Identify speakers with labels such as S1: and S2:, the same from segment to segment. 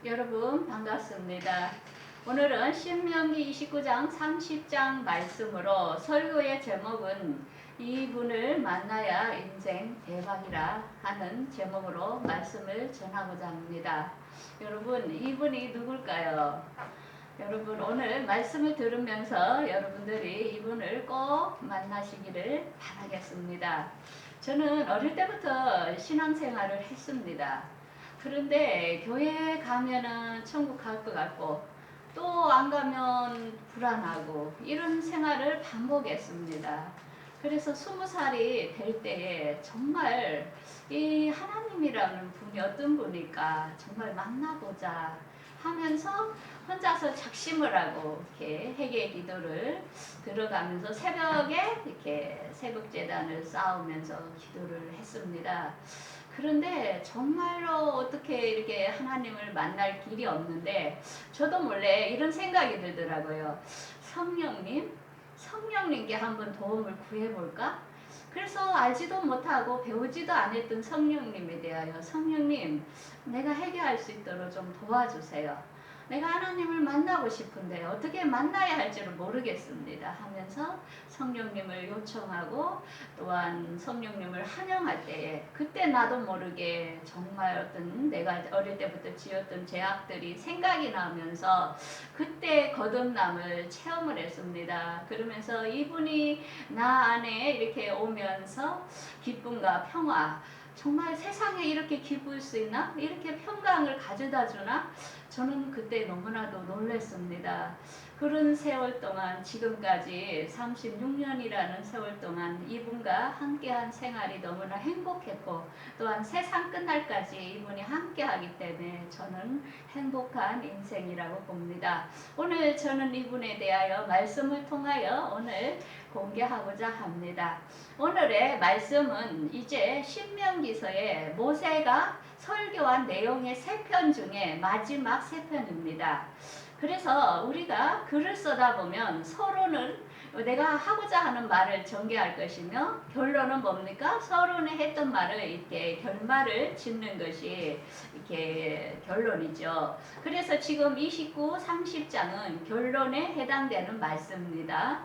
S1: 여러분 반갑습니다. 오늘은 신명기 29장 30장 말씀으로 설교의 제목은 이분을 만나야 인생 대박이라 하는 제목으로 말씀을 전하고자 합니다. 여러분 이분이 누굴까요? 여러분 오늘 말씀을 들으면서 여러분들이 이분을 꼭 만나시기를 바라겠습니다. 저는 어릴 때부터 신앙생활을 했습니다. 그런데 교회 가면은 천국 갈 것 같고 또 안 가면 불안하고 이런 생활을 반복했습니다. 그래서 20살이 될 때에 정말 이 하나님이라는 분이 어떤 분일까 정말 만나보자 하면서 혼자서 작심을 하고 이렇게 회개 기도를 들어가면서 새벽에 이렇게 새벽제단을 쌓으면서 기도를 했습니다. 그런데 정말로 어떻게 이렇게 하나님을 만날 길이 없는데 저도 몰래 이런 생각이 들더라고요. 성령님께 한번 도움을 구해볼까? 그래서 알지도 못하고 배우지도 않았던 성령님에 대하여 성령님 내가 해결할 수 있도록 좀 도와주세요. 내가 하나님을 만나고 싶은데 어떻게 만나야 할지를 모르겠습니다 하면서 성령님을 요청하고 또한 성령님을 환영할 때에 그때 나도 모르게 정말 어떤 내가 어릴 때부터 지었던 죄악들이 생각이 나면서 그때 거듭남을 체험을 했습니다. 그러면서 이분이 나 안에 이렇게 오면서 기쁨과 평화 정말 세상에 이렇게 기쁠 수 있나? 이렇게 평강을 가져다 주나? 저는 그때 너무나도 놀랐습니다. 그런 세월 동안 지금까지 36년이라는 세월 동안 이분과 함께한 생활이 너무나 행복했고 또한 세상 끝날까지 이분이 함께하기 때문에 저는 행복한 인생이라고 봅니다. 오늘 저는 이분에 대하여 말씀을 통하여 오늘 공개하고자 합니다. 오늘의 말씀은 이제 신명기서의 모세가 설교한 내용의 3편 중에 마지막 3편입니다. 그래서 우리가 글을 쓰다 보면 서로는 내가 하고자 하는 말을 전개할 것이며 결론은 뭡니까? 서로는 했던 말을 이렇게 결말을 짓는 것이 이렇게 결론이죠. 그래서 지금 29, 30장은 결론에 해당되는 말씀입니다.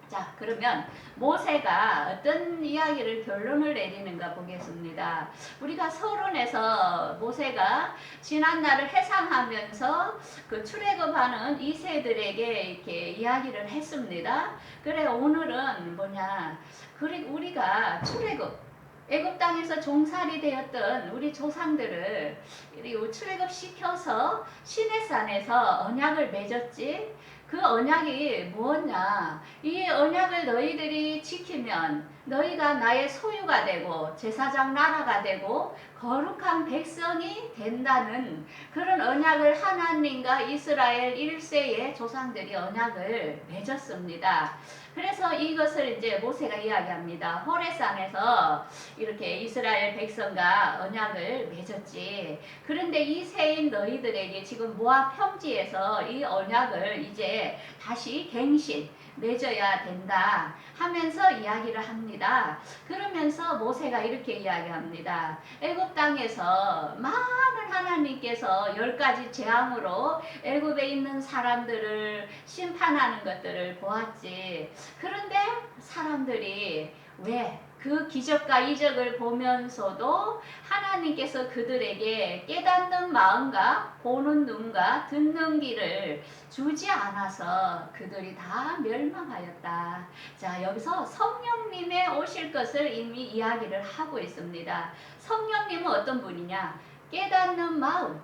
S1: 자, 그러면 모세가 어떤 이야기를 결론을 내리는가 보겠습니다. 우리가 서론에서 모세가 지난날을 회상하면서 그 출애굽하는 이세들에게 이렇게 이야기를 했습니다. 그래 오늘은 뭐냐? 그래 우리가 출애굽 애굽 땅에서 종살이 되었던 우리 조상들을 출애굽 시켜서 시내산에서 언약을 맺었지. 그 언약이 뭐냐? 이 언약을 너희들이 지키면 너희가 나의 소유가 되고 제사장 나라가 되고 거룩한 백성이 된다는 그런 언약을 하나님과 이스라엘 1세의 조상들이 언약을 맺었습니다. 그래서 이것을 이제 모세가 이야기합니다. 호레산에서 이렇게 이스라엘 백성과 언약을 맺었지. 그런데 이 세인 너희들에게 지금 모압 평지에서 이 언약을 이제 다시 갱신 맺어야 된다 하면서 이야기를 합니다. 그러면서 모세가 이렇게 이야기합니다. 애굽 땅에서 많은 하나님께서 10가지 재앙으로 애굽에 있는 사람들을 심판하는 것들을 보았지. 그런데 사람들이 왜 그 기적과 이적을 보면서도 하나님께서 그들에게 깨닫는 마음과 보는 눈과 듣는 귀를 주지 않아서 그들이 다 멸망하였다. 자, 여기서 성령님의 오실 것을 이미 이야기를 하고 있습니다. 성령님은 어떤 분이냐? 깨닫는 마음,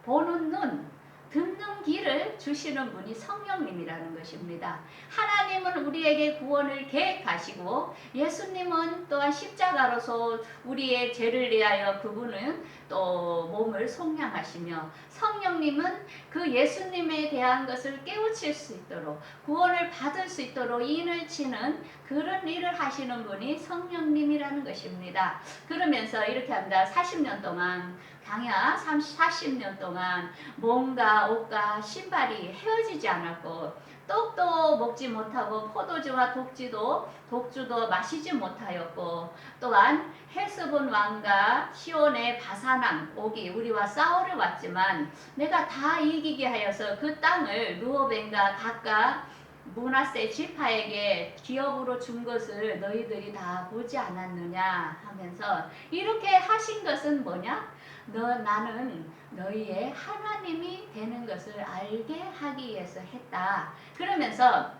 S1: 보는 눈, 듣는 귀를 주시는 분이 성령님이라는 것입니다. 하나님은 우리에게 구원을 계획하시고 예수님은 또한 십자가로서 우리의 죄를 위하여 그분은 또 몸을 속량하시며 성령님은 그 예수님에 대한 것을 깨우칠 수 있도록 구원을 받을 수 있도록 인을 치는 그런 일을 하시는 분이 성령님이라는 것입니다. 그러면서 이렇게 합니다. 40년 동안 광야 40년 동안 몸과 옷과 신발이 헤어지지 않았고 떡도 먹지 못하고 포도주와 독주도 마시지 못하였고 또한 헬스본 왕과 시온의 바사랑 옥이 우리와 싸우러 왔지만 내가 다 이기게 하여서 그 땅을 루오벤과 각각 므낫세 지파에게 기업으로 준 것을 너희들이 다 보지 않았느냐 하면서 이렇게 하신 것은 뭐냐? 나는 너희의 하나님이 되는 것을 알게 하기 위해서 했다. 그러면서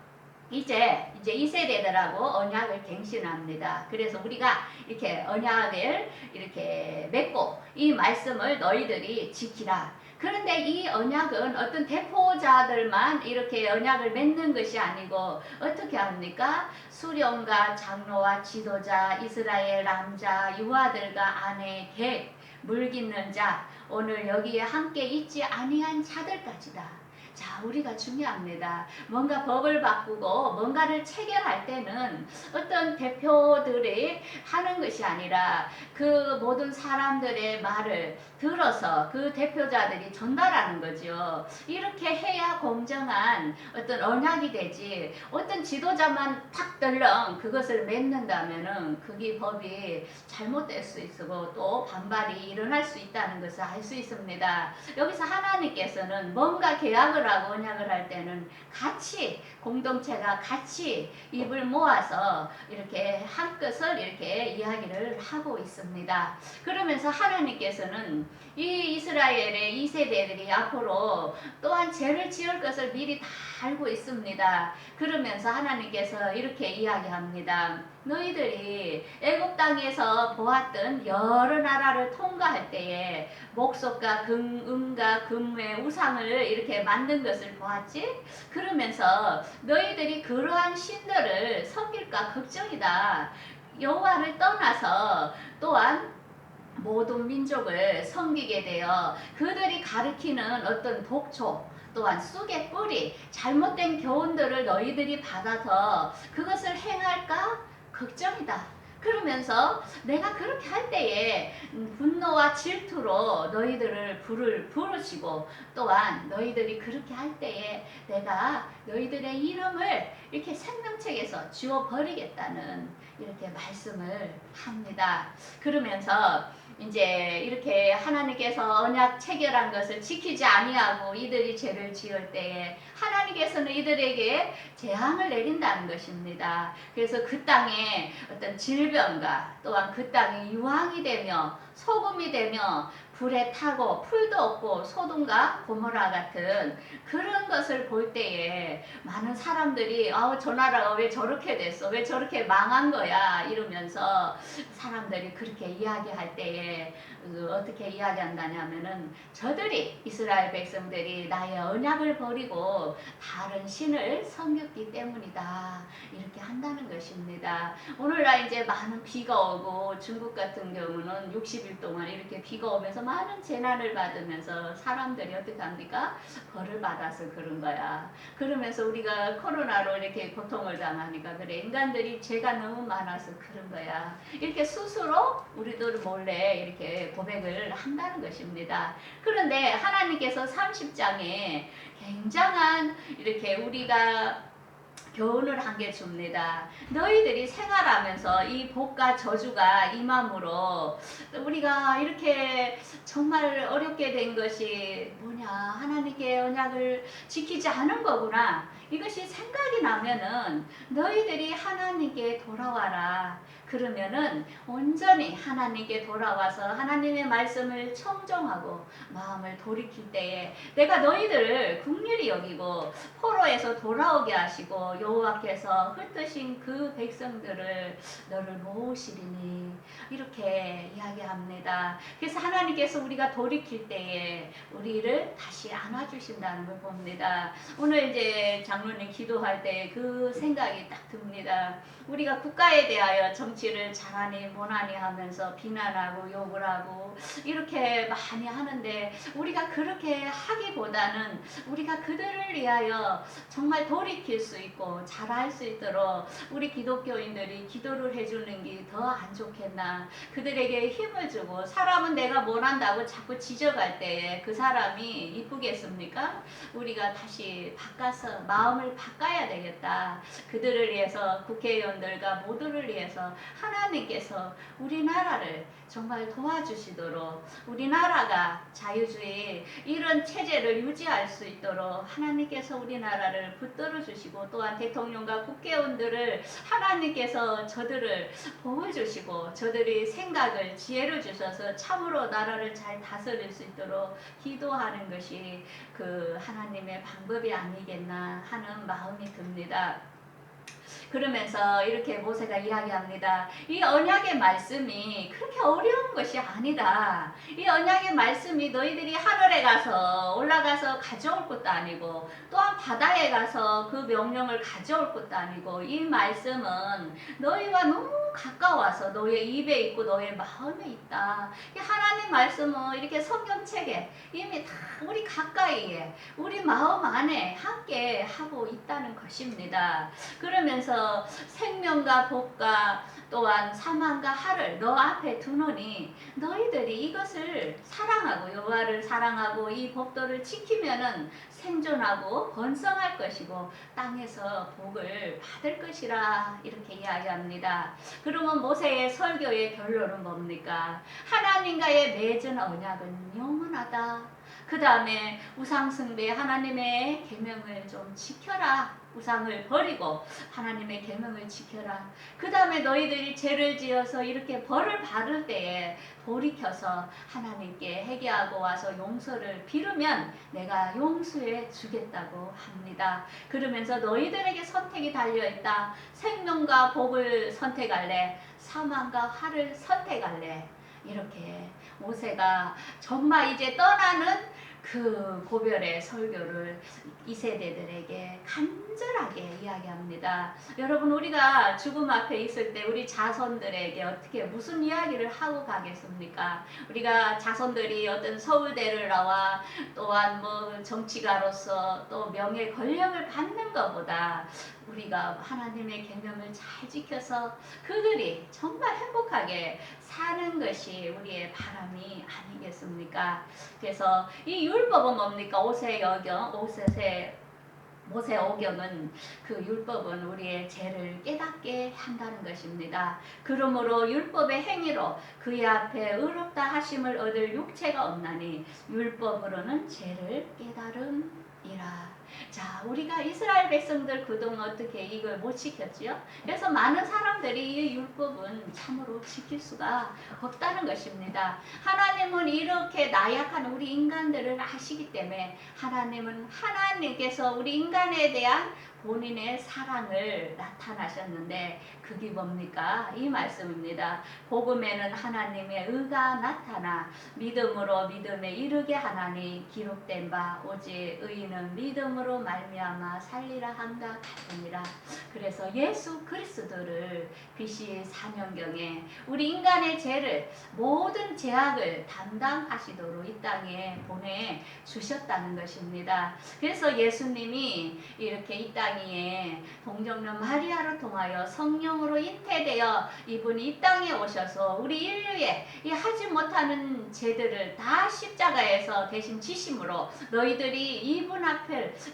S1: 이제 이 세대들하고 언약을 갱신합니다. 그래서 우리가 이렇게 언약을 이렇게 맺고 이 말씀을 너희들이 지키라. 그런데 이 언약은 어떤 대표자들만 이렇게 언약을 맺는 것이 아니고 어떻게 합니까? 수령과 장로와 지도자, 이스라엘 남자, 유아들과 아내, 객, 물깃는 자, 오늘 여기에 함께 있지 아니한 자들까지다. 자, 우리가 중요합니다. 뭔가 법을 바꾸고 뭔가를 체결할 때는 어떤 대표들이 하는 것이 아니라 그 모든 사람들의 말을 들어서 그 대표자들이 전달하는 거죠. 이렇게 해야 공정한 어떤 언약이 되지, 어떤 지도자만 탁 덜렁 그것을 맺는다면은 그게 법이 잘못될 수 있고 또 반발이 일어날 수 있다는 것을 알 수 있습니다. 여기서 하나님께서는 뭔가 계약을 하고 언약을 할 때는 같이 공동체가 같이 입을 모아서 이렇게 한 것을 이렇게 이야기를 하고 있습니다. 그러면서 하나님께서는 이 이스라엘의 이 세대들이 앞으로 또한 죄를 지을 것을 미리 다 알고 있습니다. 그러면서 하나님께서 이렇게 이야기합니다. 너희들이 애굽 땅에서 보았던 여러 나라를 통과할 때에 목석과 금과 금의 우상을 이렇게 만든 것을 보았지? 그러면서 너희들이 그러한 신들을 섬길까 걱정이다. 여호와를 떠나서 또한 모든 민족을 섬기게 되어 그들이 가리키는 어떤 독초 또한 쑥의 뿌리 잘못된 교훈들을 너희들이 받아서 그것을 행할까 걱정이다. 그러면서 내가 그렇게 할 때에 분노와 질투로 너희들을 부르시고 또한 너희들이 그렇게 할 때에 내가 너희들의 이름을 이렇게 생명책에서 지워버리겠다는 이렇게 말씀을 합니다. 그러면서 이제 이렇게 하나님께서 언약 체결한 것을 지키지 아니하고 이들이 죄를 지을 때에 하나님께서는 이들에게 재앙을 내린다는 것입니다. 그래서 그 땅에 어떤 질병과 또한 그 땅이 유황이 되며 소금이 되며 불에 타고 풀도 없고 소돔과 고모라 같은 그런 것을 볼 때에 많은 사람들이 저 나라가 왜 저렇게 됐어? 왜 저렇게 망한 거야? 이러면서 사람들이 그렇게 이야기할 때에 어떻게 이야기한다냐면은 저들이 이스라엘 백성들이 나의 언약을 버리고 다른 신을 섬겼기 때문이다. 이렇게 한다는 것입니다. 오늘날 이제 많은 비가 오고 중국 같은 경우는 60일 동안 이렇게 비가 오면서 많은 재난을 받으면서 사람들이 어떻게 합니까? 벌을 받아서 그런 거야. 그러면서 우리가 코로나로 이렇게 고통을 당하니까 그래 인간들이 죄가 너무 많아서 그런 거야. 이렇게 스스로 우리들 몰래 이렇게 고백을 한다는 것입니다. 그런데 하나님께서 30장에 굉장한 이렇게 우리가 교훈을 한 개 줍니다. 너희들이 생활하면서 이 복과 저주가 임함으로 우리가 이렇게 정말 어렵게 된 것이 뭐냐, 하나님께 언약을 지키지 않은 거구나. 이것이 생각이 나면은 너희들이 하나님께 돌아와라. 그러면은 온전히 하나님께 돌아와서 하나님의 말씀을 청정하고 마음을 돌이킬 때에 내가 너희들을 긍휼히 여기고 포로에서 돌아오게 하시고 여호와께서 흩으신 그 백성들을 너를 모으시리니 이렇게 이야기합니다. 그래서 하나님께서 우리가 돌이킬 때에 우리를 다시 안아주신다는 걸 봅니다. 오늘 이제 장로님 기도할 때 그 생각이 딱 듭니다. 우리가 국가에 대하여 정치 정치를 잘하니 못하니 하면서 비난하고 욕을 하고 이렇게 많이 하는데, 우리가 그렇게 하기보다는 우리가 그들을 위하여 정말 돌이킬 수 있고 잘할 수 있도록 우리 기독교인들이 기도를 해주는 게 더 안 좋겠나. 그들에게 힘을 주고, 사람은 내가 뭘 한다고 자꾸 지적할 때에 그 사람이 이쁘겠습니까? 우리가 다시 바꿔서 마음을 바꿔야 되겠다. 그들을 위해서, 국회의원들과 모두를 위해서 하나님께서 우리나라를 정말 도와주시도록, 우리나라가 자유주의 이런 체제를 유지할 수 있도록 하나님께서 우리나라를 붙들어 주시고, 또한 대통령과 국회의원들을 하나님께서 저들을 보호주시고 저들이 생각을, 지혜를 주셔서 참으로 나라를 잘 다스릴 수 있도록 기도하는 것이 그 하나님의 방법이 아니겠나 하는 마음이 듭니다. 그러면서 이렇게 모세가 이야기합니다. 이 언약의 말씀이 그렇게 어려운 것이 아니다. 이 언약의 말씀이 너희들이 하늘에 가서 올라가서 가져올 것도 아니고, 또한 바다에 가서 그 명령을 가져올 것도 아니고, 이 말씀은 너희와 너무 가까워서 너의 입에 있고 너의 마음에 있다. 하나님 말씀은 이렇게 성경책에 이미 다 우리 가까이에, 우리 마음 안에 함께 하고 있다는 것입니다. 그러면서 생명과 복과 또한 사망과 하를 너 앞에 두노니 너희들이 이것을 사랑하고 여호와를 사랑하고 이 법도를 지키면은 생존하고 번성할 것이고 땅에서 복을 받을 것이라, 이렇게 이야기합니다. 그러면 모세의 설교의 결론은 뭡니까? 하나님과의 맺은 언약은 영원하다. 그 다음에 우상숭배, 하나님의 계명을 좀 지켜라. 우상을 버리고 하나님의 계명을 지켜라. 그 다음에 너희들이 죄를 지어서 이렇게 벌을 받을 때에 돌이켜서 하나님께 회개하고 와서 용서를 빌으면 내가 용서해 주겠다고 합니다. 그러면서 너희들에게 선택이 달려있다. 생명과 복을 선택할래? 사망과 화를 선택할래? 이렇게 모세가 정말 이제 떠나는 그 고별의 설교를 이 세대들에게 간절하게 이야기합니다. 여러분, 우리가 죽음 앞에 있을 때 우리 자손들에게 어떻게 무슨 이야기를 하고 가겠습니까? 우리가 자손들이 어떤 서울대를 나와 또한 뭐 정치가로서 또 명예 권력을 받는 것보다 우리가 하나님의 계명을 잘 지켜서 그들이 정말 행복하게 사는 것이 우리의 바람이 아니겠습니까? 그래서 이 율법은 뭡니까? 모세오경은 그 율법은 우리의 죄를 깨닫게 한다는 것입니다. 그러므로 율법의 행위로 그의 앞에 의롭다 하심을 얻을 육체가 없나니 율법으로는 죄를 깨달음이라. 자, 우리가 이스라엘 백성들 그동안 어떻게 이걸 못 지켰지요? 그래서 많은 사람들이 이 율법은 참으로 지킬 수가 없다는 것입니다. 하나님은 이렇게 나약한 우리 인간들을 아시기 때문에 하나님께서 우리 인간에 대한 본인의 사랑을 나타나셨는데 그게 뭡니까? 이 말씀입니다. 복음에는 하나님의 의가 나타나 믿음으로 믿음에 이르게 하나니 기록된 바 오직 의인은 믿음으로 말미암아 살리라 함과 같으니라. 그래서 예수 그리스도를 BC 4년경에 우리 인간의 죄를, 모든 죄악을 담당하시도록 이 땅에 보내주셨다는 것입니다. 그래서 예수님이 이렇게 이 땅에 동정녀 마리아를 통하여 성령으로 잉태되어 이분이 이 땅에 오셔서 우리 인류의 이 하지 못하는 죄들을 다 십자가에서 대신 지심으로 너희들이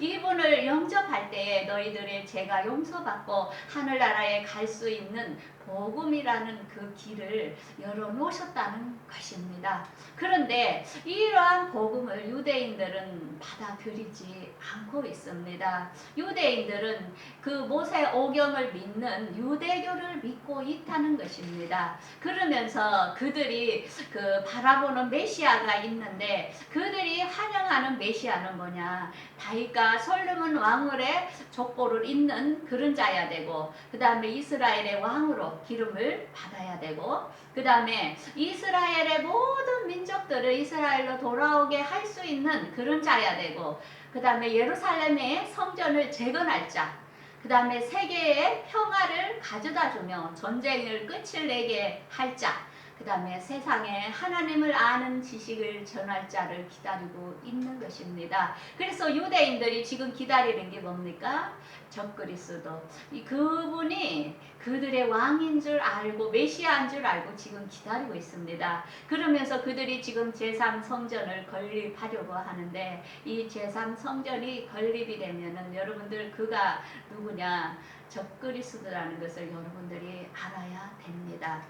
S1: 이분을 영접할 때에 너희들의 죄가 용서받고 하늘나라에 갈 수 있는 복음이라는 그 길을 열어놓으셨다는 것입니다. 그런데 이러한 복음을 유대인들은 받아들이지 않고 있습니다. 유대인들은 그 모세오경을 믿는 유대교를 믿고 있다는 것입니다. 그러면서 그들이 그 바라보는 메시아가 있는데 그들이 환영하는 메시아는 뭐냐? 다윗과 솔로몬 왕을의 족보를 잇는 그런 자야 되고, 그 다음에 이스라엘의 왕으로 기름을 받아야 되고, 그 다음에 이스라엘의 모든 민족들을 이스라엘로 돌아오게 할 수 있는 그런 자야 되고, 그 다음에 예루살렘의 성전을 재건할 자, 그 다음에 세계에 평화를 가져다 주며 전쟁을 끝을 내게 할 자, 그 다음에 세상에 하나님을 아는 지식을 전할 자를 기다리고 있는 것입니다. 그래서 유대인들이 지금 기다리는 게 뭡니까? 적그리스도. 그분이 그들의 왕인 줄 알고 메시아인 줄 알고 지금 기다리고 있습니다. 그러면서 그들이 지금 제3성전을 건립하려고 하는데 이 제3성전이 건립이 되면은 여러분들 그가 누구냐? 적그리스도라는 것을 여러분들이 알아야 됩니다.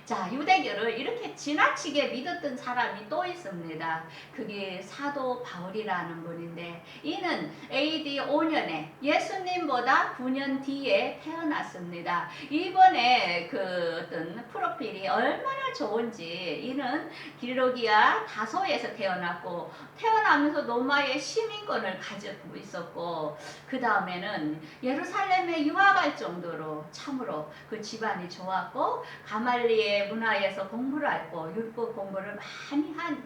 S1: 자, 유대교를 이렇게 지나치게 믿었던 사람이 또 있습니다. 그게 사도 바울이라는 분인데 이는 AD 5년에 예수님보다 9년 뒤에 태어났습니다. 이번에 그 어떤 프로필이 얼마나 좋은지 이는 길로기아 다소에서 태어났고 태어나면서 로마의 시민권을 가지고 있었고 그 다음에는 예루살렘에 유학할 정도로 참으로 그 집안이 좋았고 가말리엘 문화에서 공부를 했고 율법 공부를 많이 한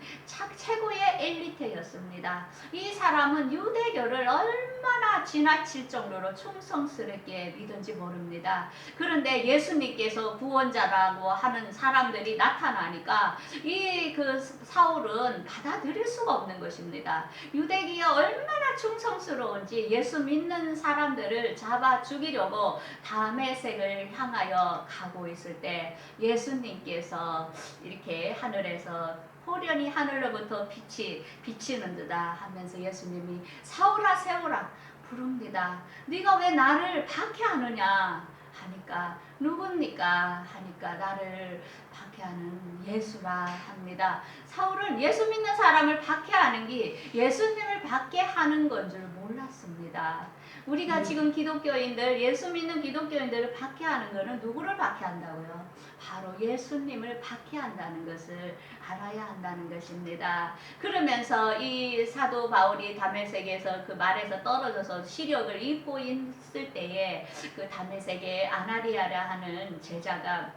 S1: 최고의 엘리트였습니다. 이 사람은 유대교를 얼마나 지나칠 정도로 충성스럽게 믿은지 모릅니다. 그런데 예수님께서 구원자라고 하는 사람들이 나타나니까 이 그 사울은 받아들일 수가 없는 것입니다. 유대교에 얼마나 충성스러운지 예수 믿는 사람들을 잡아 죽이려고 다메섹을 향하여 가고 있을 때 예수님께서 이렇게 하늘에서 호련히 하늘로부터 빛이 비치는 듯다 하면서 예수님이 사울아 세울아 부릅니다. 네가 왜 나를 박해하느냐 하니까 누굽니까 하니까 나를 박해하는 예수라 합니다. 사울은 예수 믿는 사람을 박해하는 게 예수님을 박해하는 건 줄 몰랐습니다. 우리가 지금 기독교인들, 예수 믿는 기독교인들을 박해하는 것은 누구를 박해한다고요? 바로 예수님을 박해한다는 것을 알아야 한다는 것입니다. 그러면서 이 사도 바울이 다메섹에서 그 말에서 떨어져서 시력을 잃고 있을 때에 그 다메섹에 아나리아라 하는 제자가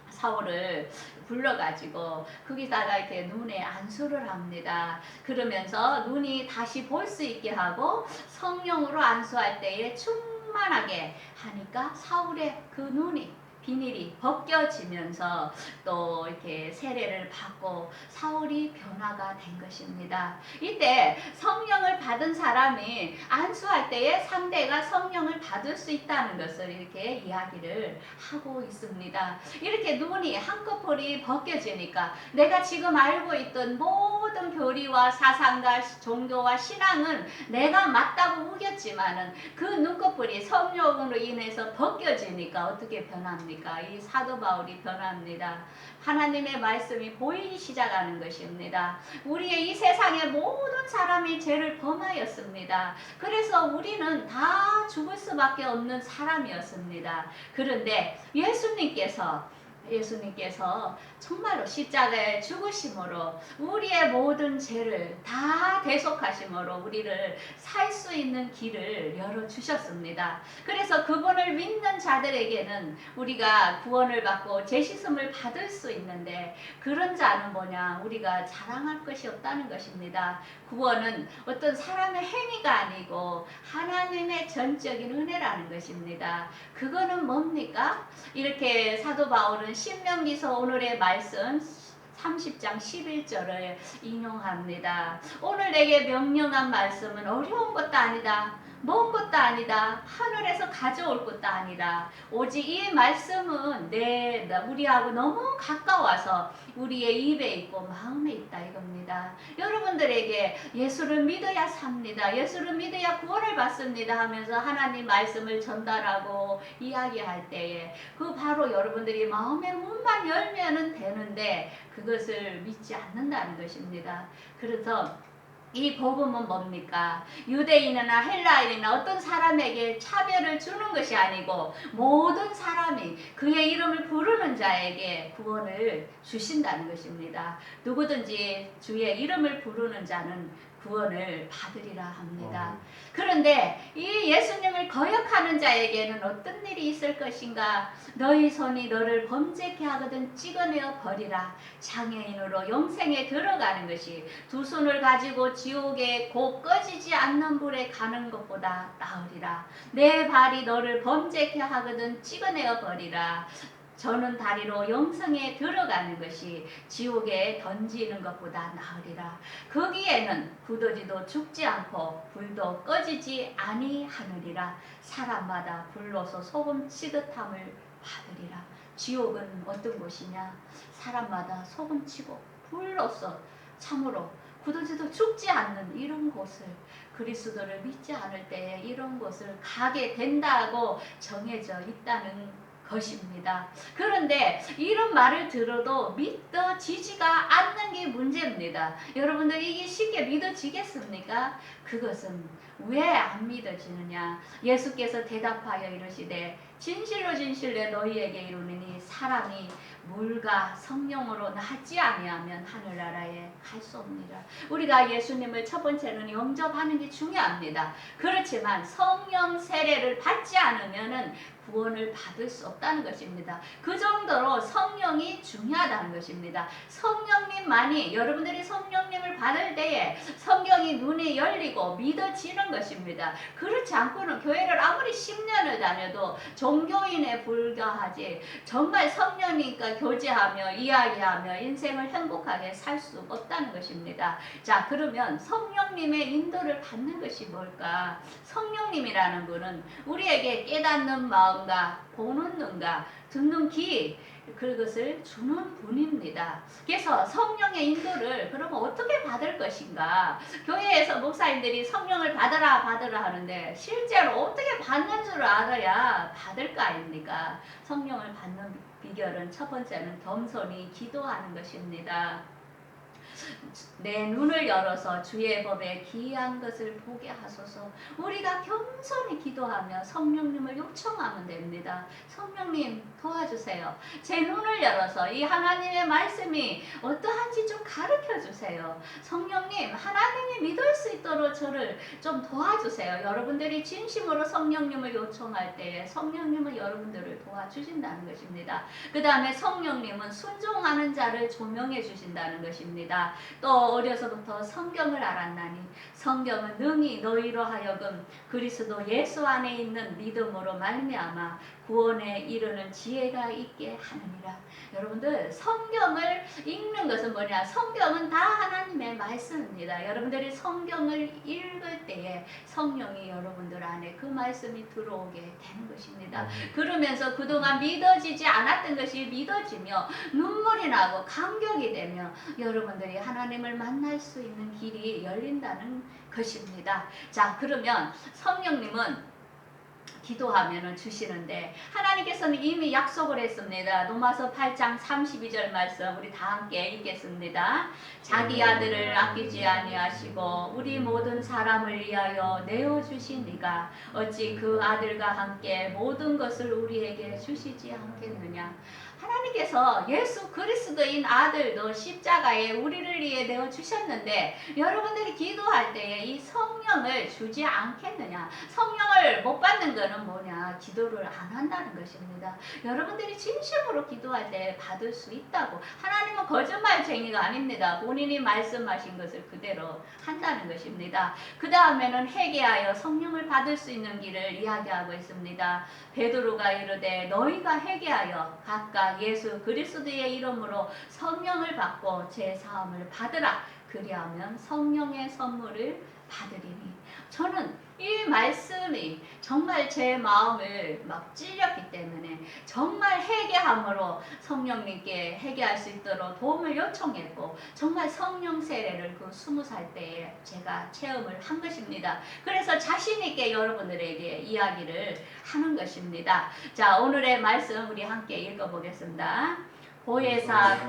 S1: 사울을 불러가지고 거기다가 이렇게 눈에 안수를 합니다. 그러면서 눈이 다시 볼 수 있게 하고 성령으로 안수할 때에 충만하게 하니까 사울의 그 눈이 비닐이 벗겨지면서 또 이렇게 세례를 받고 사울이 변화가 된 것입니다. 이때 성령을 받은 사람이 안수할 때에 상대가 성령을 받을 수 있다는 것을 이렇게 이야기를 하고 있습니다. 이렇게 눈이 한꺼풀이 벗겨지니까 내가 지금 알고 있던 모든 교리와 사상과 종교와 신앙은 내가 맞다고 우겼지만은 그 눈꺼풀이 성령으로 인해서 벗겨지니까 어떻게 변합니까? 이 사도 바울이 변합니다. 하나님의 말씀이 보이기 시작하는 것입니다. 우리의 이 세상의 모든 사람이 죄를 범하였습니다. 그래서 우리는 다 죽을 수밖에 없는 사람이었습니다. 그런데 예수님께서 정말로 십자가에 죽으심으로 우리의 모든 죄를 다 대속하심으로 우리를 살 수 있는 길을 열어주셨습니다. 그래서 그분을 믿는 자들에게는 우리가 구원을 받고 죄씻음을 받을 수 있는데 그런 자는 뭐냐? 우리가 자랑할 것이 없다는 것입니다. 구원은 어떤 사람의 행위가 아니고 하나님의 전적인 은혜라는 것입니다. 그거는 뭡니까? 이렇게 사도 바울은 신명기서 오늘의 말씀 30장 11절을 인용합니다. 오늘 내게 명령한 말씀은 어려운 것도 아니다. 먼 것도 아니다. 하늘에서 가져올 것도 아니라 오직 이 말씀은 우리하고 너무 가까워서 우리의 입에 있고 마음에 있다 이겁니다. 여러분들에게 예수를 믿어야 삽니다. 예수를 믿어야 구원을 받습니다 하면서 하나님 말씀을 전달하고 이야기할 때에 그 바로 여러분들이 마음의 문만 열면은 되는데 그것을 믿지 않는다는 것입니다. 그래서 이 복음은 뭡니까? 유대인이나 헬라인이나 어떤 사람에게 차별을 주는 것이 아니고 모든 사람이 그의 이름을 부르는 자에게 구원을 주신다는 것입니다. 누구든지 주의 이름을 부르는 자는 구원을 받으리라 합니다. 그런데 이 예수님을 거역하는 자에게는 어떤 일이 있을 것인가? 너희 손이 너를 범죄케 하거든 찍어내어 버리라. 장애인으로 영생에 들어가는 것이 두 손을 가지고 지옥에 곧 꺼지지 않는 불에 가는 것보다 나으리라. 내 발이 너를 범죄케 하거든 찍어내어 버리라. 저는 다리로 영생에 들어가는 것이 지옥에 던지는 것보다 나으리라. 거기에는 굳어지도 죽지 않고 불도 꺼지지 아니하느니라. 사람마다 불로서 소금 치듯함을 받으리라. 지옥은 어떤 곳이냐? 사람마다 소금 치고 불로서 참으로 굳어지도 죽지 않는 이런 곳을, 그리스도를 믿지 않을 때에 이런 곳을 가게 된다고 정해져 있다는 것입니다. 그런데 이런 말을 들어도 믿어지지가 않는 게 문제입니다. 여러분들 이게 쉽게 믿어지겠습니까? 그것은 왜 안 믿어지느냐? 예수께서 대답하여 이르시되 진실로 진실로 너희에게 이르노니 사람이 물과 성령으로 나지 아니하면 하늘나라에 갈 수 없느니라. 우리가 예수님을 첫 번째는 영접하는 게 중요합니다. 그렇지만 성령 세례를 받지 않으면은 구원을 받을 수 없다는 것입니다. 그 정도로 성령이 중요하다는 것입니다. 성령님만이, 여러분들이 성령님을 받을 때에 성경이 눈이 열리고 믿어지는 것입니다. 그렇지 않고는 교회를 아무리 10년을 다녀도 종교인에 불과하지 정말 성령님과 교제하며 이야기하며 인생을 행복하게 살 수 없다는 것입니다. 자, 그러면 성령님의 인도를 받는 것이 뭘까? 성령님이라는 분은 우리에게 깨닫는 마음과 보는 눈과 듣는 귀, 그것을 주는 분입니다. 그래서 성령의 인도를 그러면 어떻게 받을 것인가? 교회에서 목사님들이 성령을 받으라 하는데 실제로 어떻게 받는 줄 알아야 받을 거 아닙니까? 성령을 받는 비결은 첫 번째는 겸손히 기도하는 것입니다. 내 눈을 열어서 주의 법에 기이한 것을 보게 하소서. 우리가 겸손히 기도하며 성령님을 요청하면 됩니다. 성령님 도와주세요. 제 눈을 열어서 이 하나님의 말씀이 어떠한지 좀 가르쳐 주세요. 성령님, 하나님이 믿을 수 있도록 저를 좀 도와주세요. 여러분들이 진심으로 성령님을 요청할 때 성령님은 여러분들을 도와주신다는 것입니다. 그 다음에 성령님은 순종하는 자를 조명해 주신다는 것입니다. 또 어려서부터 성경을 알았나니 성경은 능히 너희로 하여금 그리스도 예수 안에 있는 믿음으로 말미암아 구원에 이르는 지혜가 있게 하느니라. 여러분들 성경을 읽는 것은 뭐냐? 성경은 다 하나님의 말씀입니다. 여러분들이 성경을 읽을 때에 성령이 여러분들 안에 그 말씀이 들어오게 되는 것입니다. 그러면서 그동안 믿어지지 않았던 것이 믿어지며 눈물이 나고 감격이 되며 여러분들이 하나님을 만날 수 있는 길이 열린다는 것입니다. 자, 그러면 성령님은 기도하면은 주시는데 하나님께서는 이미 약속을 했습니다. 로마서 8장 32절 말씀 우리 다 함께 읽겠습니다. 자기 아들을 아끼지 아니하시고 우리 모든 사람을 위하여 내어 주신 이가 어찌 그 아들과 함께 모든 것을 우리에게 주시지 않겠느냐. 하나님께서 예수 그리스도인 아들도 십자가에 우리를 위해 내어 주셨는데 여러분들이 기도할 때에 이 성령을 주지 않겠느냐. 성령을 못 받는 것은 뭐냐? 기도를 안 한다는 것입니다. 여러분들이 진심으로 기도할 때 받을 수 있다고. 하나님은 거짓말쟁이가 아닙니다. 본인이 말씀하신 것을 그대로 한다는 것입니다. 그 다음에는 회개하여 성령을 받을 수 있는 길을 이야기하고 있습니다. 베드로가 이르되 너희가 회개하여 각각 예수 그리스도의 이름으로 성령을 받고 제사함을 받으라. 그리하면 성령의 선물을 받으리니. 저는 이 말씀이 정말 제 마음을 막 찔렸기 때문에 정말 회개함으로 성령님께 회개할 수 있도록 도움을 요청했고 정말 성령 세례를 그 20살 때에 제가 체험을 한 것입니다. 그래서 자신 있게 여러분들에게 이야기를 하는 것입니다. 자, 오늘의 말씀 우리 함께 읽어보겠습니다. 보혜사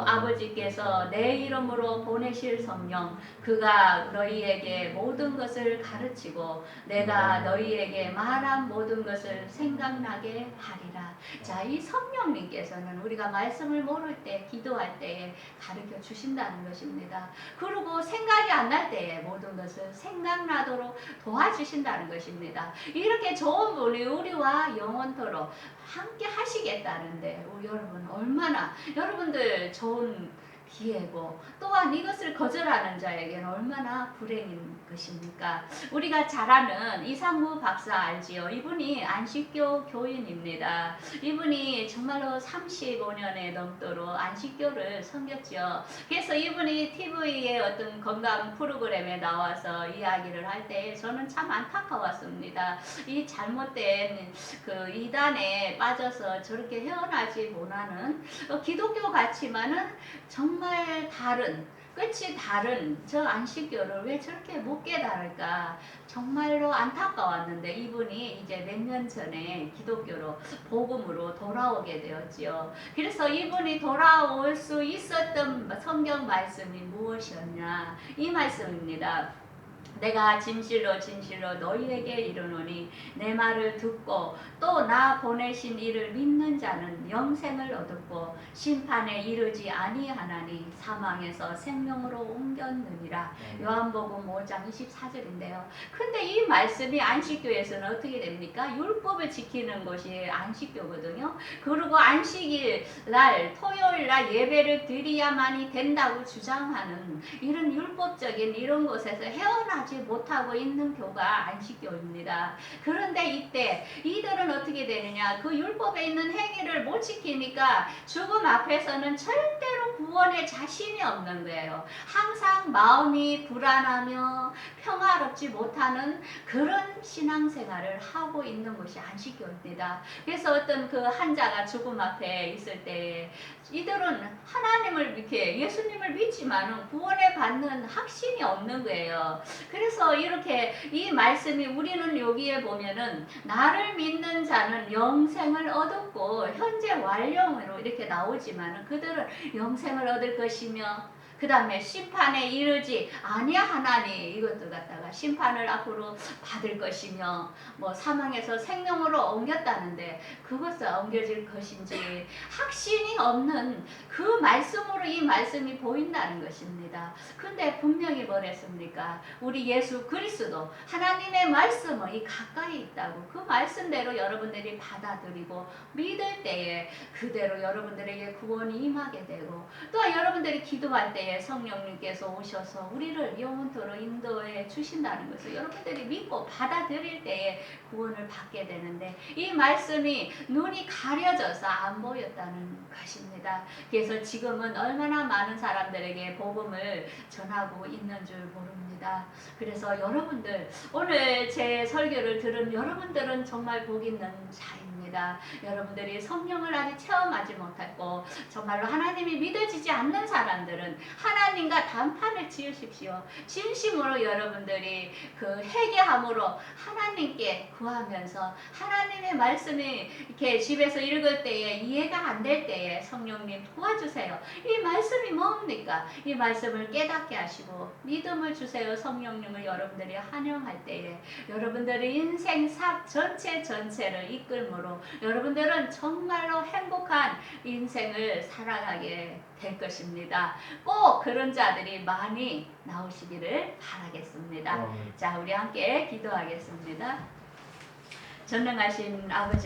S1: 아버지께서 내 이름으로 보내실 성령 그가 너희에게 모든 것을 가르치고 내가 너희에게 말한 모든 것을 생각나게 하리라. 자, 이 성령님께서는 우리가 말씀을 모를 때 기도할 때에 가르쳐 주신다는 것입니다. 그리고 생각이 안 날 때에 모든 것을 생각나도록 도와주신다는 것입니다. 이렇게 좋은 분이 우리와 영원토록 함께 하시겠다는데 여러분 얼마나 여러분들 좋은 기회고 또한 이것을 거절하는 자에게는 얼마나 불행인 것입니까? 우리가 잘 아는 이상무 박사 알지요? 이분이 안식교 교인입니다. 이분이 정말로 35년에 넘도록 안식교를 섬겼죠. 그래서 이분이 TV의 어떤 건강 프로그램에 나와서 이야기를 할 때 저는 참 안타까웠습니다. 이 잘못된 그 이단에 빠져서 저렇게 헤어나지 못하는 기독교 같지만은 정말 다른 끝이 다른 저 안식교를 왜 저렇게 못 깨달을까 정말로 안타까웠는데 이분이 이제 몇 년 전에 기독교로 복음으로 돌아오게 되었지요. 그래서 이분이 돌아올 수 있었던 성경 말씀이 무엇이었냐 이 말씀입니다. 내가 진실로 진실로 너희에게 이르노니 내 말을 듣고 또 나 보내신 이를 믿는 자는 영생을 얻었고 심판에 이르지 아니하나니 사망에서 생명으로 옮겼느니라. 요한복음 5장 24절인데요. 근데 이 말씀이 안식교에서는 어떻게 됩니까? 율법을 지키는 것이 안식교거든요. 그리고 안식일 날 토요일 날 예배를 드려야만이 된다고 주장하는 이런 율법적인 이런 것에서 헤어나지 못하고 있는 교가 안식교입니다. 그런데 이때 이들은 어떻게 되느냐? 그 율법에 있는 행위를 못 지키니까 죽음 앞에서는 절대로 구원에 자신이 없는 거예요. 항상 마음이 불안하며 평화롭지 못하는 그런 신앙생활을 하고 있는 것이 안식교입니다. 그래서 어떤 그 환자가 죽음 앞에 있을 때 이들은 하나님을 이렇게 예수님을 믿지만은 구원에 받는 확신이 없는 거예요. 그래서 이렇게 이 말씀이 우리는 여기에 보면은 나를 믿는 자는 영생을 얻었고 현재 완령으로 이렇게 나오지만은 그들은 영생을 얻을 것이며 그 다음에 심판에 이르지 아니하나니 이것도 갖다가 심판을 앞으로 받을 것이며 뭐 사망에서 생명으로 옮겼다는데 그것을 옮겨질 것인지 확신이 없는 그 말씀으로 이 말씀이 보인다는 것입니다. 근데 분명히 뭐랬습니까? 우리 예수 그리스도 하나님의 말씀은 이 가까이 있다고 그 말씀대로 여러분들이 받아들이고 믿을 때에 그대로 여러분들에게 구원이 임하게 되고 또 여러분들이 기도할 때에 성령님께서 오셔서 우리를 영원토록 인도해 주신다는 것을 여러분들이 믿고 받아들일 때에 구원을 받게 되는데 이 말씀이 눈이 가려져서 안 보였다는 것입니다. 그래서 지금은 얼마나 많은 사람들에게 복음을 전하고 있는 줄 모릅니다. 그래서 여러분들 오늘 제 설교를 들은 여러분들은 정말 복 있는 자입니다. 여러분들이 성령을 아직 체험하지 못했고 정말로 하나님이 믿어지지 않는 사람들은 하나님과 단판을 지으십시오. 진심으로 여러분들이 그 회개함으로 하나님께 구하면서 하나님의 말씀이 이렇게 집에서 읽을 때에 이해가 안 될 때에 성령님 도와주세요. 이 말씀이 뭡니까? 이 말씀을 깨닫게 하시고 믿음을 주세요. 성령님을 여러분들이 환영할 때에 여러분들의 인생 삽 전체를 이끌므로 여러분들은 정말로 행복한 인생을 살아가게 될 것입니다. 꼭 그런 자들이 많이 나오시기를 바라겠습니다. 자, 우리 함께 기도하겠습니다. 전능하신 아버지